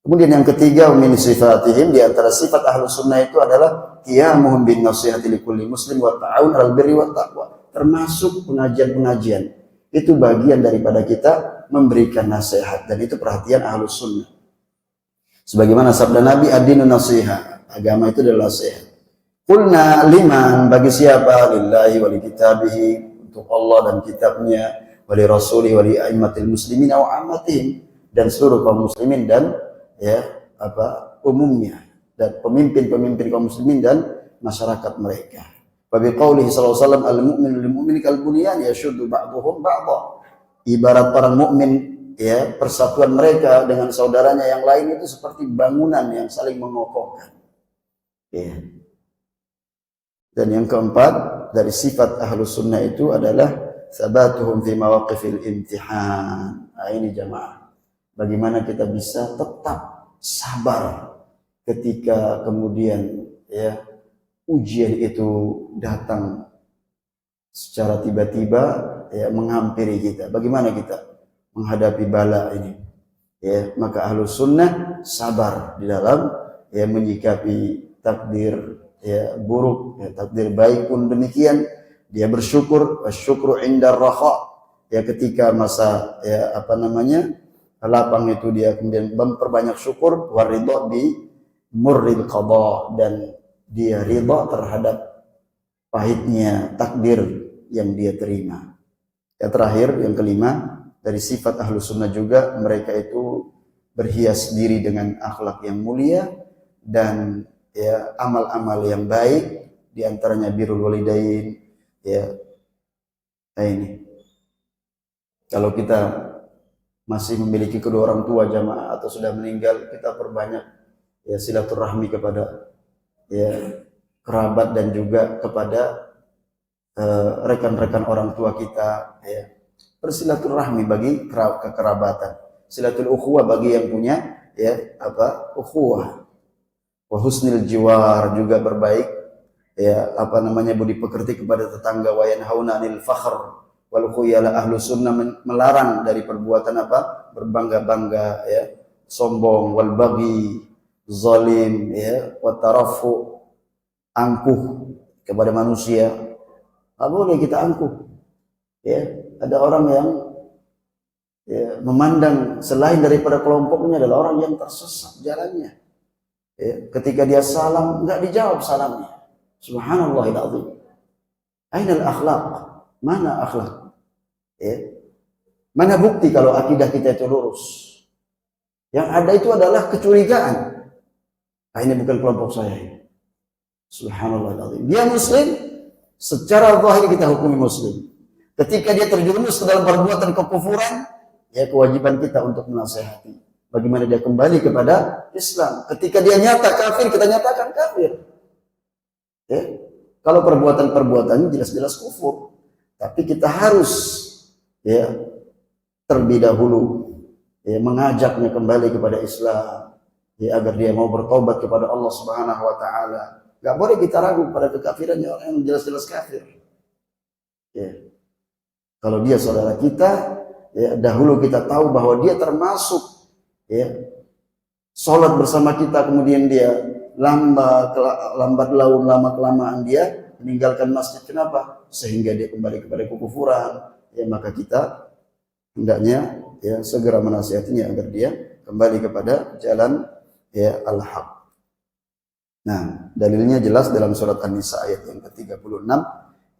Kemudian yang ketiga, min sifatihim, di antara sifat ahlu sunnah itu adalah qiyamuhum bin nasihati likulli muslim wa ta'awun al birri wa taqwa. Termasuk pengajian-pengajian. Itu bagian daripada kita memberikan nasihat, dan itu perhatian ahlu sunnah. Sebagaimana sabda Nabi, ad-dinu nasihat, agama itu adalah nasihat. Qulna liman, bagi siapa? Lillahi wa li kitabihi, untuk Allah dan kitabnya, wa li rasuli wa li a'immatil muslimin wa ammatihim, dan seluruh kaum muslimin dan ya umumnya, dan pemimpin-pemimpin kaum muslimin dan masyarakat mereka. Wa bi qaulihi sallallahu alaihi wasallam, al-mu'minu lil mu'mini kal bunyan yashuddu ba'dhum ba'dha. Ibarat orang mukmin ya, persatuan mereka dengan saudaranya yang lain itu seperti bangunan yang saling mengokohkan. Ya. Dan yang keempat dari sifat ahlus sunnah itu adalah sabatuhum fi mawaqifil imtihan. Nah, ini jamaah, bagaimana kita bisa tetap sabar ketika kemudian ya ujian itu datang secara tiba-tiba ya menghampiri kita. Bagaimana kita menghadapi bala ini? Ya, maka ahlus sunnah sabar di dalam ya menyikapi takdir ya buruk, ya, takdir baik pun demikian. Dia bersyukur, wasyukru indar raha, ya ketika masa ya lapang itu dia kemudian memperbanyak syukur, waridha bi murril qada, dan dia ridha terhadap pahitnya takdir yang dia terima. Yang terakhir, yang kelima, dari sifat ahlu sunnah juga, mereka itu berhias diri dengan akhlak yang mulia dan ya amal-amal yang baik, diantaranya birrul walidain. Ya, nah ini, kalau kita masih memiliki kedua orang tua jamaah atau sudah meninggal, kita perbanyak ya silaturahmi kepada ya kerabat dan juga kepada rekan-rekan orang tua kita, ya. Bersilaturahmi bagi kekerabatan, silatul ukhuwah bagi yang punya ya ukhuwah, wa husnil jiwar, juga berbaik ya budi pekerti kepada tetangga, wa yanhauna 'anil fakhr wal khuyala. Ahlu sunnah melarang dari perbuatan berbangga-bangga ya, sombong, wal baghi, zalim ya, wa tarafu, angkuh kepada manusia. Tidak boleh kita angkuh. Ya, ada orang yang ya, memandang selain daripada kelompoknya adalah orang yang tersesat jalannya. Ya, ketika dia salam nggak dijawab salamnya. Subhanallahil azim. Ainal akhlaq? Mana akhlak? Ya. Mana bukti kalau akidah kita itu lurus? Yang ada itu adalah kecurigaan. Nah, ini bukan kelompok saya. Subhanallahil azim. Dia muslim, secara zahir kita hukumi muslim. Ketika dia terjerumus ke dalam perbuatan kekufuran, ya kewajiban kita untuk menasihati. Bagaimana dia kembali kepada Islam. Ketika dia nyata kafir, kita nyatakan kafir. Ya. Kalau perbuatan-perbuatannya jelas-jelas kufur. Tapi kita harus ya terlebih dahulu ya mengajaknya kembali kepada Islam. Ya, agar dia mau bertobat kepada Allah Subhanahu wa taala. Enggak boleh kita ragu pada kekafirannya orang yang jelas-jelas kafir. Ya. Kalau dia saudara kita, ya dahulu kita tahu bahwa dia termasuk ya sholat bersama kita, kemudian dia lambat laun lama kelamaan dia meninggalkan masjid. Kenapa? Sehingga dia kembali kepada kekufuran. Ya maka kita hendaknya ya segera menasihatinya agar dia kembali kepada jalan ya al-haq. Nah, dalilnya jelas dalam surat An-Nisa ayat yang ke-36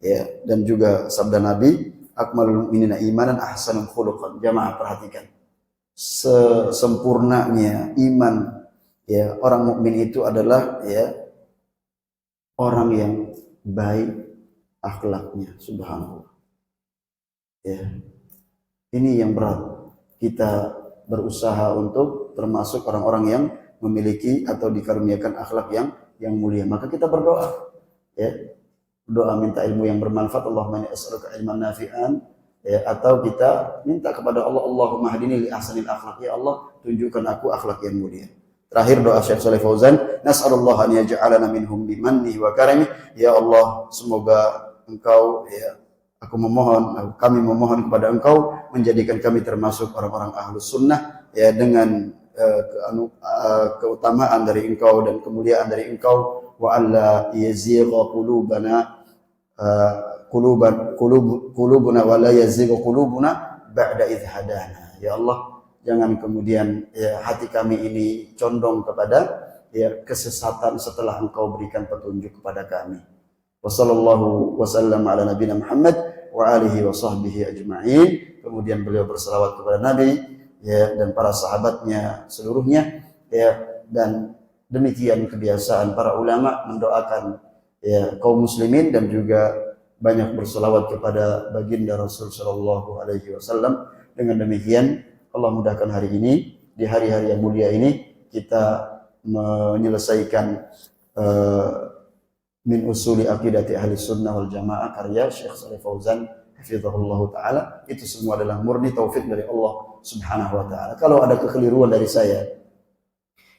ya, dan juga sabda Nabi, akmalul mu'minina imanan ahsanul khuluqan. Jamaah perhatikan. Sesempurnanya iman ya orang mukmin itu adalah ya orang yang baik akhlaknya. Subhanallah. Ya. Ini yang berat. Kita berusaha untuk termasuk orang-orang yang memiliki atau dikaruniakan akhlak yang mulia. Maka kita berdoa, ya, doa minta ilmu yang bermanfaat. Allahumma inni as'aluka ilman nafi'an. Ya, atau kita minta kepada Allah, Allahumma hadini li ahsanil akhlaq. Ya Allah, tunjukkan aku akhlak yang mulia. Terakhir doa Syekh Shalih Fauzan, nas'alullah an yaj'alana minhum bimannihi wa karamihi. Ya Allah, semoga Engkau ya kami memohon kepada Engkau menjadikan kami termasuk orang-orang ahlus sunnah ya dengan keutamaan dari Engkau dan kemuliaan dari Engkau, wa alla yazigha qulubana qulubuna wa la yazigha qulubuna ba'da idh hadana. Ya Allah, jangan kemudian ya, hati kami ini condong kepada ya kesesatan setelah Engkau berikan petunjuk kepada kami. Wassallallahu wasallam ala nabiyina Muhammad wa alihi wa sahbihi ajma'in. Kemudian beliau berselawat kepada Nabi ya dan para sahabatnya seluruhnya ya, dan demikian kebiasaan para ulama mendoakan ya kaum muslimin dan juga banyak berselawat kepada baginda Rasul sallallahu alaihi wasallam. Dengan demikian Allah mudahkan hari ini, di hari-hari yang mulia ini kita menyelesaikan min usuli aqidati ahli sunnah wal jamaah karya Syekh Shalih Fauzan hafizahullah ta'ala. Itu semua adalah murni taufik dari Allah subhanahu wa ta'ala. Kalau ada kekeliruan dari saya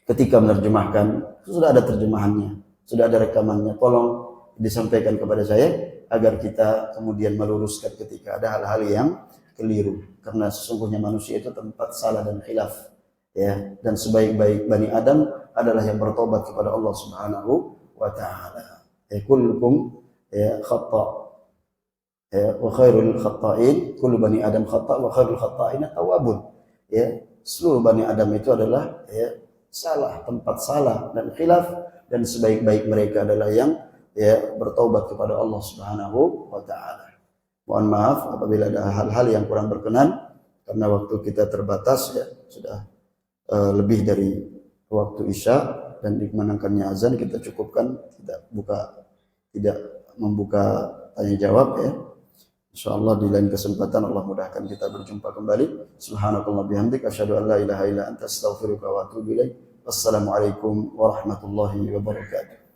ketika menerjemahkan, sudah ada terjemahannya, sudah ada rekamannya, tolong disampaikan kepada saya agar kita kemudian meluruskan ketika ada hal-hal yang keliru. Karena sesungguhnya manusia itu tempat salah dan khilaf ya, dan sebaik-baik Bani Adam adalah yang bertobat kepada Allah subhanahu wa ta'ala. Kullukum khata' wa khairul khata'in, kullu bani adam khata' wa khairul khata'in tawwabun. Ya, seluruh Bani Adam itu adalah ya salah, tempat salah dan khilaf, dan sebaik-baik mereka adalah yang ya bertaubat kepada Allah Subhanahu wa taala. Mohon maaf apabila ada hal-hal yang kurang berkenan karena waktu kita terbatas ya, sudah lebih dari waktu Isya dan dikumandangkannya azan. Kita cukupkan, tidak membuka tanya jawab ya. Insyaallah di lain kesempatan Allah mudahkan kita berjumpa kembali. Subhanakallah bihamdik asyhadu an la ilaha illa anta astaghfiruka wa atubu ilaik. Wassalamualaikum warahmatullahi wabarakatuh.